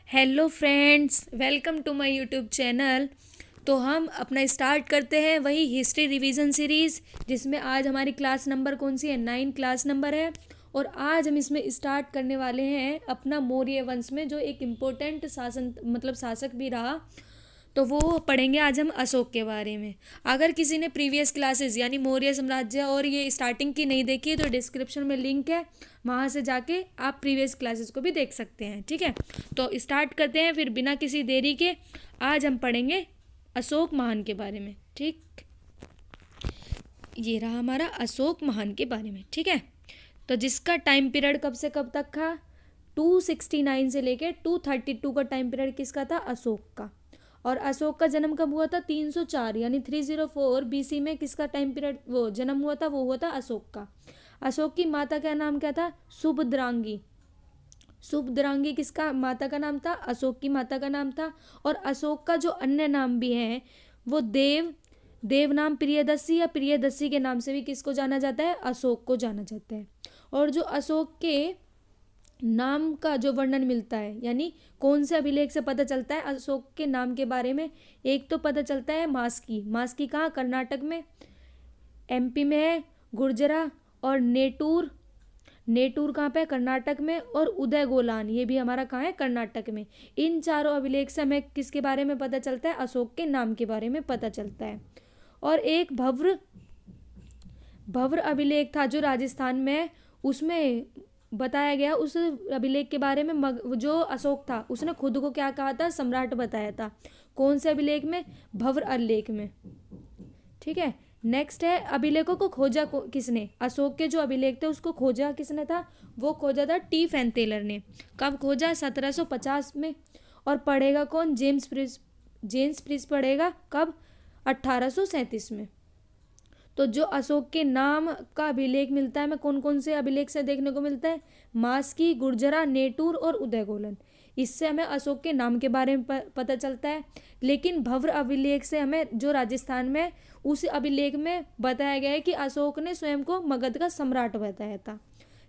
Hello friends, welcome to my YouTube channel. तो हम अपना स्टार्ट करते हैं वही हिस्ट्री रिवीजन सीरीज़, जिसमें आज हमारी क्लास नंबर कौन सी है? 9 क्लास नंबर है। और आज हम इसमें स्टार्ट करने वाले हैं अपना मौर्य वंश में जो एक इम्पोर्टेंट शासन शासक भी रहा। तो वो पढ़ेंगे आज हम अशोक के बारे में। अगर किसी ने प्रीवियस क्लासेस यानी मौर्य साम्राज्य और ये स्टार्टिंग की नहीं देखी है तो डिस्क्रिप्शन में लिंक है, वहाँ से जाके आप प्रीवियस क्लासेस को भी देख सकते हैं। ठीक है, तो स्टार्ट करते हैं फिर बिना किसी देरी के। आज हम पढ़ेंगे अशोक महान के बारे में। ठीक, ये रहा हमारा अशोक महान के बारे में। ठीक है, तो जिसका टाइम पीरियड कब से कब तक था? 269 से लेके 232 का टाइम पीरियड किसका था? अशोक का। और अशोक का जन्म कब हुआ था? 304 यानी 304 बीसी में किसका टाइम पीरियड वो जन्म हुआ था? वो हुआ था अशोक का। अशोक की माता का नाम क्या था? सुभद्रांगी। सुभद्रांगी किसका माता का नाम था? अशोक की माता का नाम था। और अशोक का जो अन्य नाम भी है वो देव नाम प्रियदर्शी या प्रियदर्शी के नाम से भी किसको जाना जाता है? अशोक को जाना जाता है। और जो अशोक के नाम का जो वर्णन मिलता है यानी कौन से अभिलेख से पता चलता है अशोक के नाम के बारे में? एक तो पता चलता है मास्की कहाँ? कर्नाटक में। एमपी में है गुर्जरा। और नेटूर कहाँ पे? कर्नाटक में। और उदय गोलान ये भी हमारा कहाँ है? कर्नाटक में। इन चारों अभिलेख से हमें किसके बारे में पता चलता है? अशोक के नाम के बारे में पता चलता है। और एक भव्र अभिलेख था जो राजस्थान में है, उसमें बताया गया उस अभिलेख के बारे में। जो अशोक था उसने खुद को क्या कहा था? सम्राट बताया था। कौन से अभिलेख में? भव्र अभिलेख में। ठीक है, नेक्स्ट है अभिलेखों को खोजा किसने? अशोक के जो अभिलेख थे उसको खोजा किसने था? वो खोजा था टी फैनतेलर ने। कब खोजा? 1750 में। और पढ़ेगा कौन? जेम्स प्रिस पढ़ेगा। कब? 1837 में। तो जो अशोक के नाम का अभिलेख मिलता है हमें कौन कौन से अभिलेख से देखने को मिलता है? मास्की, गुर्जरा, नेटूर और उदयगोलन। इससे हमें अशोक के नाम के बारे में पता चलता है। लेकिन भव्र अभिलेख से हमें जो राजस्थान में उस अभिलेख में बताया गया है कि अशोक ने स्वयं को मगध का सम्राट बताया था।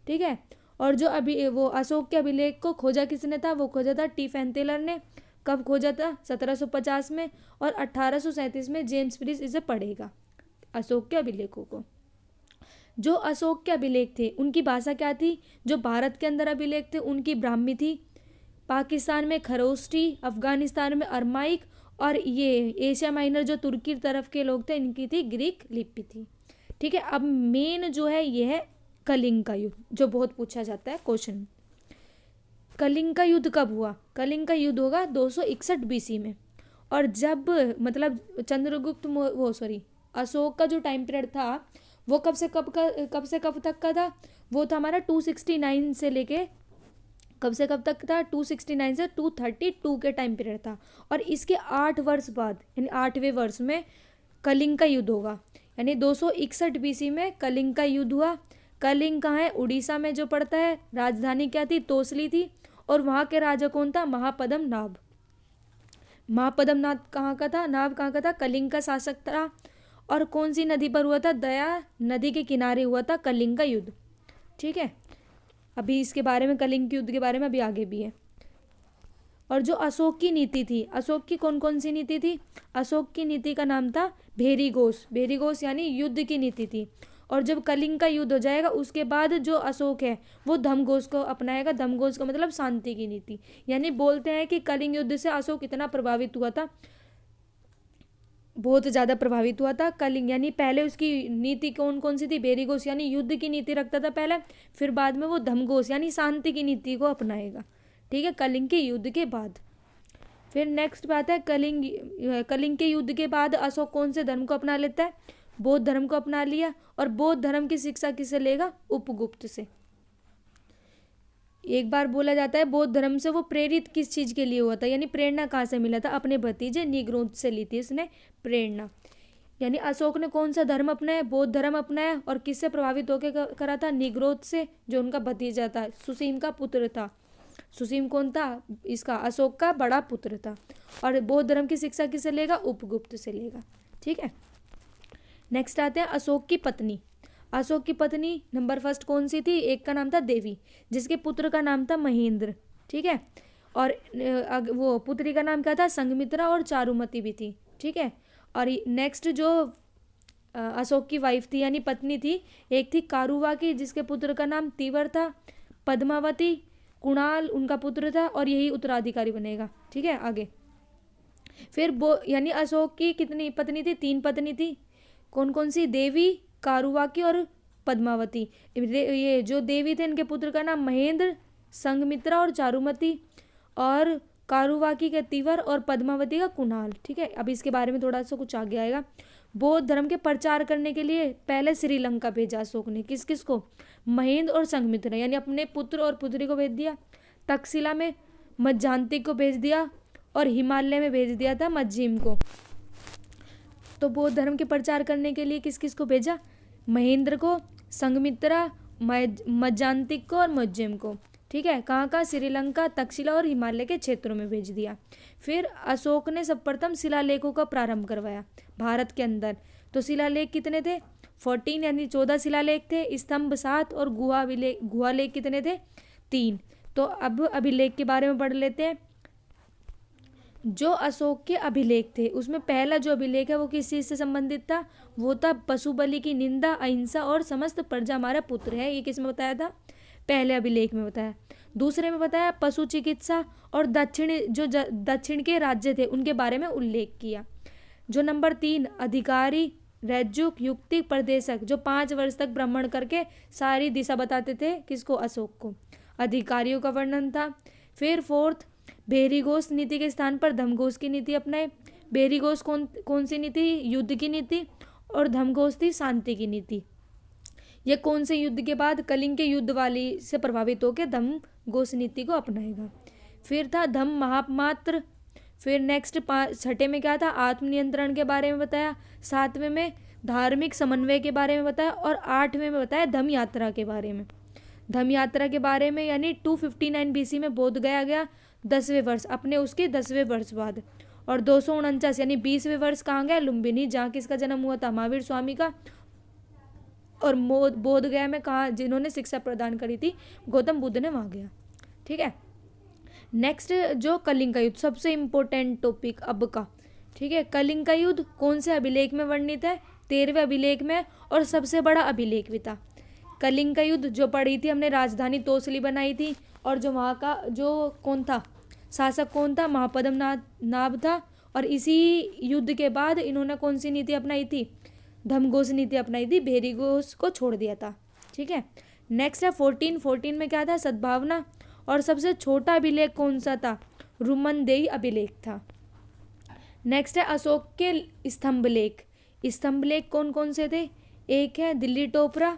ठीक है, और जो वो अशोक के अभिलेख को खोजा किसने था? वो खोजा था टी फैनतेलर ने। कब खोजा था? 1750 में। और 1837 में जेम्स प्रिस इसे पढ़ेगा अशोक के अभिलेखों को। जो अशोक के अभिलेख थे उनकी भाषा क्या थी? जो भारत के अंदर अभिलेख थे उनकी ब्राह्मी थी, पाकिस्तान में खरोष्टी, अफगानिस्तान में अरमाइक, और ये एशिया माइनर जो तुर्की तरफ के लोग थे इनकी थी ग्रीक लिपि थी। ठीक है, अब मेन जो है ये है कलिंग का युद्ध, जो बहुत पूछा जाता है क्वेश्चन। कलिंग का युद्ध कब हुआ? कलिंग का युद्ध होगा 261 बीसी में। और जब चंद्रगुप्त वो सॉरी अशोक का जो टाइम पीरियड था वो कब से कब तक का था? वो था हमारा 269 से लेके कब से कब तक था? 269 से 232 के टाइम पीरियड था। और इसके 8 वर्ष बाद यानी 8वें वर्ष में कलिंग का युद्ध होगा। यानी 261 बीसी में कलिंग का युद्ध हुआ। कलिंग कहाँ है? उड़ीसा में जो पड़ता है। राजधानी क्या थी? तोसली थी। और वहाँ के राजा कौन था? महापद्म नाथ कहाँ का था? नाभ कहाँ का था? कलिंग का शासक था। और कौन सी नदी पर हुआ था? दया नदी के किनारे हुआ था कलिंग का युद्ध। ठीक है, अभी इसके बारे में कलिंग के युद्ध के बारे में अभी आगे भी है। और जो अशोक की नीति थी, अशोक की कौन कौन सी नीति थी? अशोक की नीति का नाम था भेरी घोष यानी युद्ध की नीति थी। और जब कलिंग का युद्ध हो जाएगा उसके बाद जो अशोक है वो धम्मघोष को अपनाएगा। धम्मघोष का मतलब शांति की नीति। यानी बोलते हैं कि कलिंग युद्ध से अशोक इतना प्रभावित हुआ था, बहुत ज़्यादा प्रभावित हुआ था। कलिंग यानी पहले उसकी नीति कौन कौन सी थी? भेरीघोष यानी युद्ध की नीति रखता था पहले, फिर बाद में वो धम्मघोष यानी शांति की नीति को अपनाएगा। ठीक है, कलिंग के युद्ध के बाद। फिर नेक्स्ट बात है कलिंग के युद्ध के बाद अशोक कौन से धर्म को अपना लेता है? बौद्ध धर्म को अपना लिया। और बौद्ध धर्म की शिक्षा किससे लेगा? उपगुप्त से। एक बार बोला जाता है बौद्ध धर्म से वो प्रेरित किस चीज़ के लिए हुआ था? यानी प्रेरणा कहाँ से मिला था? अपने भतीजे निग्रोध से ली थी इसने प्रेरणा। यानी अशोक ने कौन सा धर्म अपनाया? बौद्ध धर्म अपनाया। और किससे प्रभावित होकर करा था? निग्रोध से, जो उनका भतीजा था, सुसीम का पुत्र था। सुसीम कौन था? इसका अशोक का बड़ा पुत्र था। और बौद्ध धर्म की शिक्षा किससे लेगा? उपगुप्त से लेगा। ठीक है, नेक्स्ट आते हैं अशोक की पत्नी। अशोक की पत्नी नंबर फर्स्ट कौन सी थी? एक का नाम था देवी, जिसके पुत्र का नाम था महेंद्र। ठीक है, और वो पुत्री का नाम क्या था, संघमित्रा और चारुमती भी थी। ठीक है। और नेक्स्ट जो अशोक की वाइफ थी यानी पत्नी थी, एक थी कारुवा की जिसके पुत्र का नाम तीवर था, पद्मावती, कुणाल उनका पुत्र था और यही उत्तराधिकारी बनेगा। ठीक है। आगे फिर वो यानी अशोक की कितनी पत्नी थी, 3 पत्नी थी। कौन कौन सी, देवी, कारुवा की और पद्मावती। ये जो देवी थे इनके पुत्र का नाम महेंद्र, संघमित्रा और चारुमती, और कारुवाकी का तीवर और पद्मावती का कुणाल। ठीक है। अब इसके बारे में थोड़ा सा कुछ आगे आएगा। बौद्ध धर्म के प्रचार करने के लिए पहले श्रीलंका भेजा अशोक ने। किस किस को, महेंद्र और संघमित्रा यानी अपने पुत्र और पुत्री को भेज दिया। तक्षशिला में मज्जान्तिक को भेज दिया और हिमालय में भेज दिया था मज्जिम को। तो बौद्ध धर्म के प्रचार करने के लिए किस किस को भेजा, महेंद्र को, संघमित्रा, मज्जान्तिक को और मज्जिम को। ठीक है। कहाँ कहाँ, श्रीलंका, तक्षशिला और हिमालय के क्षेत्रों में भेज दिया। फिर अशोक ने सर्वप्रथम शिलालेखों का प्रारंभ करवाया भारत के अंदर। तो शिलालेख कितने थे, 14 यानी 14 शिलालेख थे। स्तंभ 7 और गुहा लेख कितने थे, 3। तो अब अभिलेख के बारे में पढ़ लेते हैं। जो अशोक के अभिलेख थे उसमें पहला जो अभिलेख है वो किस चीज से संबंधित था, वो था पशु बलि की निंदा, अहिंसा और समस्त प्रजा हमारा पुत्र है। ये किस में बताया था, पहले अभिलेख में बताया। दूसरे में बताया पशु चिकित्सा और दक्षिण के राज्य थे उनके बारे में उल्लेख किया। जो नंबर 3 अधिकारी, रज्जुक, युक्तिक, प्रदेशक, जो 5 वर्ष तक भ्रमण करके सारी दिशा बताते थे, किसको, अशोक को, अधिकारियों का वर्णन था। फिर 4th बेहरीघोष नीति के स्थान पर धम्मघोष की नीति अपनाए। बेहरीघोष कौन सी नीति, युद्ध की नीति, और धम्मघोष थी शांति की नीति। यह कौन से युद्ध के बाद, कलिंग के युद्ध वाली से प्रभावित होकर धम्मघोष नीति को अपनाएगा। फिर था धम्म महामात्र। फिर नेक्स्ट 6ठे में क्या था, आत्मनियंत्रण के बारे में बताया। 7वें में धार्मिक समन्वय के बारे में बताया और 8वें में बताया धम्म यात्रा के बारे में। धम्म यात्रा के बारे में यानी 259 BC में बोध गया 10वें वर्ष, अपने उसके 10वें वर्ष बाद। और 249 यानी 20वें वर्ष कहाँ गया, लुम्बिनी, जहाँ किसका जन्म हुआ था, महावीर स्वामी का। और बोध गया में कहाँ, जिन्होंने शिक्षा प्रदान करी थी गौतम बुद्ध ने, वहाँ गया। ठीक है। नेक्स्ट जो कलिंग का युद्ध, सबसे इम्पोर्टेंट टॉपिक अब का। ठीक है। कलिंग का युद्ध कौन से अभिलेख में वर्णित है, 13वें अभिलेख में, और सबसे बड़ा अभिलेख भी था। कलिंग का युद्ध जो पढ़ी थी हमने, राजधानी तोसली बनाई थी, और जो वहाँ का जो कौन था, शासक कौन था, महापद्म नाभ था। और इसी युद्ध के बाद इन्होंने कौन सी नीति अपनाई थी, धम्मघोष नीति अपनाई थी, बेहरीघोष को छोड़ दिया था। ठीक है। नेक्स्ट है 14 में क्या था, सद्भावना। और सबसे छोटा अभिलेख कौन सा था, रुमनदेही अभिलेख था। नेक्स्ट है अशोक के स्तंभलेख। स्तंभलेख कौन कौन से थे, एक है दिल्ली टोपरा,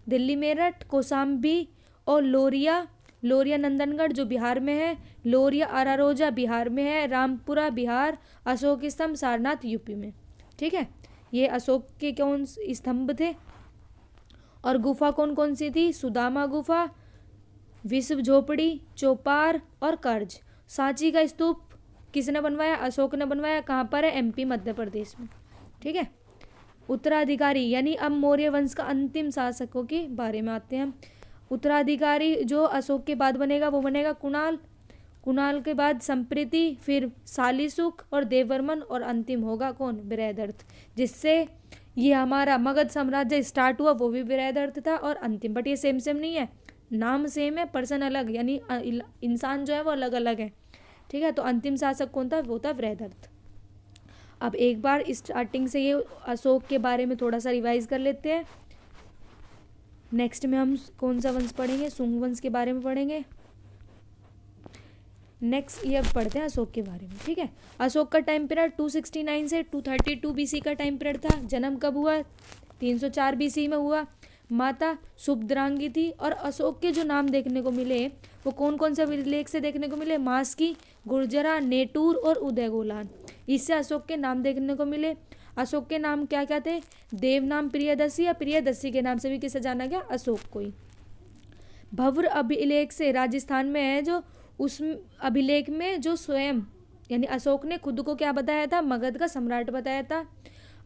दिल्ली मेरठ, कौशाम्बी और लोरिया नंदनगढ़ जो बिहार में है, लोरिया अरारोजा बिहार में है, रामपुरा बिहार, अशोक स्तंभ सारनाथ यूपी में। ठीक है। ये अशोक के कौन स्तंभ थे। और गुफा कौन कौन सी थी, सुदामा गुफा, विश्व झोपड़ी, चौपार और कर्ज। सांची का स्तूप किसने बनवाया, अशोक ने बनवाया। कहाँ पर है, MP मध्य प्रदेश में। ठीक है। उत्तराधिकारी यानी अब मौर्य वंश का अंतिम शासकों के बारे में आते हैं। उत्तराधिकारी जो अशोक के बाद बनेगा वो बनेगा कुणाल के बाद संप्रीति, फिर शालीसुख और देववर्मन, और अंतिम होगा कौन, बृहदर्थ, जिससे ये हमारा मगध साम्राज्य स्टार्ट हुआ, वो भी बृहदर्थ था। और अंतिम, बट ये सेम नहीं है, नाम सेम है, पर्सन अलग, यानी इंसान जो है वो अलग अलग है। ठीक है। तो अंतिम शासक कौन था, वो था बृहदर्थ। अब एक बार स्टार्टिंग से ये अशोक के बारे में थोड़ा सा रिवाइज कर लेते हैं। नेक्स्ट में हम कौन सा वंश पढ़ेंगे, सुंग वंश के बारे में पढ़ेंगे। नेक्स्ट ये अब पढ़ते हैं अशोक के बारे में। ठीक है। अशोक का टाइम पीरियड 269 से 232 BC का टाइम पीरियड था। जन्म कब हुआ, 304 BC में हुआ। माता सुभद्रांगी थी। और अशोक के जो नाम देखने को मिले वो कौन कौन से अभिलेख से देखने को मिले, मास्की, गुर्जरा, नेटूर और उदयगोलान, इससे अशोक के नाम देखने को मिले। अशोक के नाम क्या क्या थे, देव नाम प्रियदर्शी या प्रियदर्शी के नाम से भी किसे जाना गया, अशोक को ही। भव्र अभिलेख से राजस्थान में है, जो उस अभिलेख में जो स्वयं यानी अशोक ने खुद को क्या बताया था, मगध का सम्राट बताया था।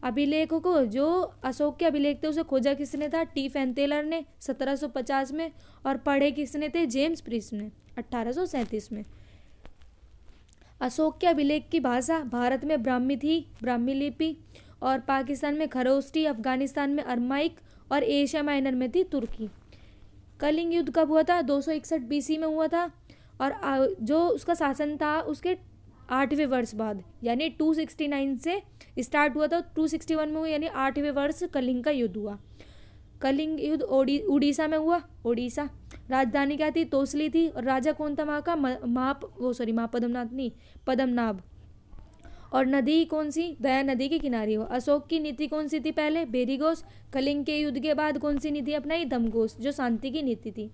अभिलेखों को जो अशोक के अभिलेख थे उसे खोजा किसने था, T. फैनटेलर ने 1750 में, और पढ़े किसने थे, जेम्स प्रिस्ट ने 1837 में। अशोक के अभिलेख की भाषा भारत में ब्राह्मी थी, ब्राह्मी लिपि, और पाकिस्तान में खरोष्टी, अफगानिस्तान में अरमाइक और एशिया माइनर में थी तुर्की। कलिंग युद्ध कब हुआ था? 261 बीसी में हुआ था, और जो उसका शासन था उसके 8वें वर्ष बाद, यानी 269 से स्टार्ट हुआ था, 261 में हुआ, यानी 8वें वर्ष कलिंग का युद्ध हुआ। कलिंग युद्ध उड़ीसा में हुआ। उड़ीसा राजधानी क्या थी? तोसली थी। और राजा कौन था वहाँ का? महापद्मनाभ नहीं, पद्मनाभ। और नदी कौन सी? दया नदी के किनारे हो। अशोक की नीति कौन सी थी? पहले बेरीघोष। कलिंग के युद्ध के बाद कौन सी नीति अपनाई? दमघोष, जो शांति की नीति थी।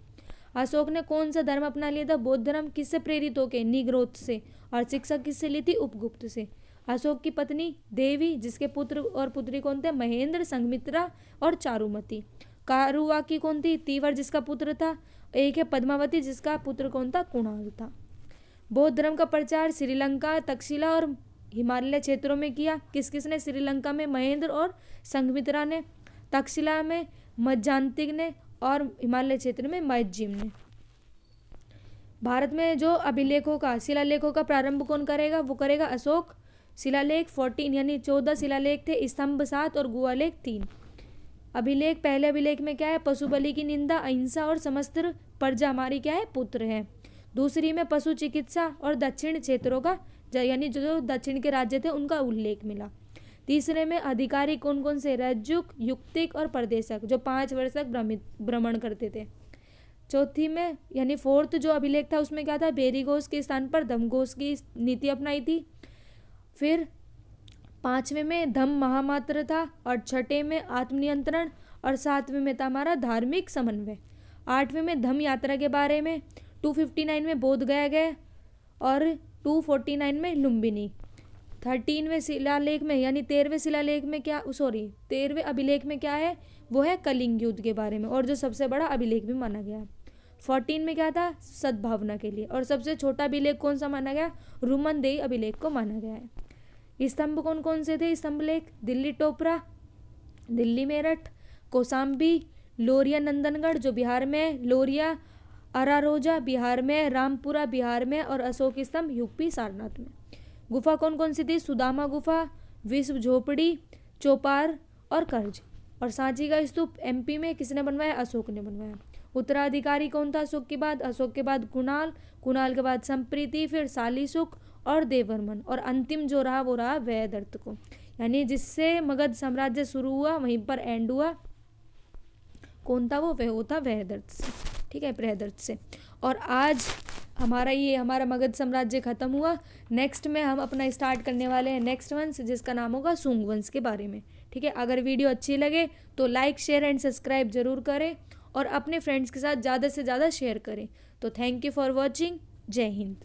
अशोक ने कौन सा धर्म अपना लिया था? बौद्ध धर्म। किससे प्रेरित होके? निग्रोध से। और शिक्षा किससे ली थी? उपगुप्त से। अशोक की पत्नी देवी, जिसके पुत्र और पुत्री कौन थे? महेंद्र, संघमित्रा और चारुमती। कारुवाकी कौन थी? तीवर, जिसका पुत्र था। एक है पद्मावती, जिसका पुत्र कौन था? कुणाल था। बौद्ध धर्म का प्रचार श्रीलंका, तक्षशिला और हिमालय क्षेत्रों में किया। किस किसने? श्रीलंका में महेंद्र और संघमित्रा ने, तक्षशिला में मज्जान्तिक ने, और हिमालय क्षेत्र में मयज्जीम ने। भारत में जो अभिलेखों का, शिलालेखों का प्रारंभ कौन करेगा? वो करेगा अशोक। शिलालेख 14 यानी 14 शिलालेख थे, स्तंभ 7 और गुहालेख 3। अभिलेख, पहले अभिलेख में क्या है? पशु बलि की निंदा, अहिंसा और समस्त प्रजा हमारी क्या है? पुत्र है। दूसरी में पशु चिकित्सा और दक्षिण क्षेत्रों का, यानी जो दक्षिण के राज्य थे उनका उल्लेख मिला। तीसरे में अधिकारी कौन कौन से? रज्जुक, युक्तिक और प्रदेशक, जो 5 वर्ष तक भ्रमण करते थे। चौथी में यानी फोर्थ जो अभिलेख था उसमें क्या था? बेरीघोष के स्थान पर दमघोष की नीति अपनाई थी। फिर 5वें में धम्म महामात्र था, और 6ठे में आत्मनियंत्रण, और 7वें में था हमारा धार्मिक समन्वय। 8वें में धम्म यात्रा के बारे में। 259 में बोध गया गए, और 249 में लुम्बिनी। 13वें शिलालेख में यानी 13वें शिलालेख में क्या, 13वें अभिलेख में क्या है? वो है कलिंग युद्ध के बारे में, और जो सबसे बड़ा अभिलेख भी माना गया। 14 में क्या था? सद्भावना के लिए। और सबसे छोटा अभिलेख कौन सा माना गया? रुमनदेही अभिलेख को माना गया है। स्तंभ कौन कौन से थे? स्तंभ लेख दिल्ली टोपरा, दिल्ली मेरठ, कौसाम्बी, लोरिया नंदनगढ़ जो बिहार में, लोरिया अरारोजा बिहार में, रामपुरा बिहार में, और अशोक स्तंभ यूपी सारनाथ में। गुफा कौन कौन सी थी? सुदामा गुफा, विश्व झोपड़ी, चौपार और कर्ज। और सांची का स्तूप एमपी में किसने बनवाया? अशोक ने बनवाया। उत्तराधिकारी कौन था अशोक के बाद? अशोक के बाद कुणाल, कुणाल के बाद संप्रीति, फिर शालीसुख और देवर्मन, और अंतिम जो रहा वो रहा वैदर्थ को, यानी जिससे मगध साम्राज्य शुरू हुआ वहीं पर एंड हुआ। कौन था वो? वह होता वैदर्थ से, ठीक है, बृहदर्थ से। और आज हमारा मगध साम्राज्य खत्म हुआ। नेक्स्ट में हम अपना स्टार्ट करने वाले हैं नेक्स्ट वंश, जिसका नाम होगा शुंग वंश के बारे में, ठीक है। अगर वीडियो अच्छी लगे तो लाइक, शेयर एंड सब्सक्राइब जरूर करें, और अपने फ्रेंड्स के साथ ज़्यादा से ज़्यादा शेयर करें। तो थैंक यू फॉर वॉचिंग। जय हिंद।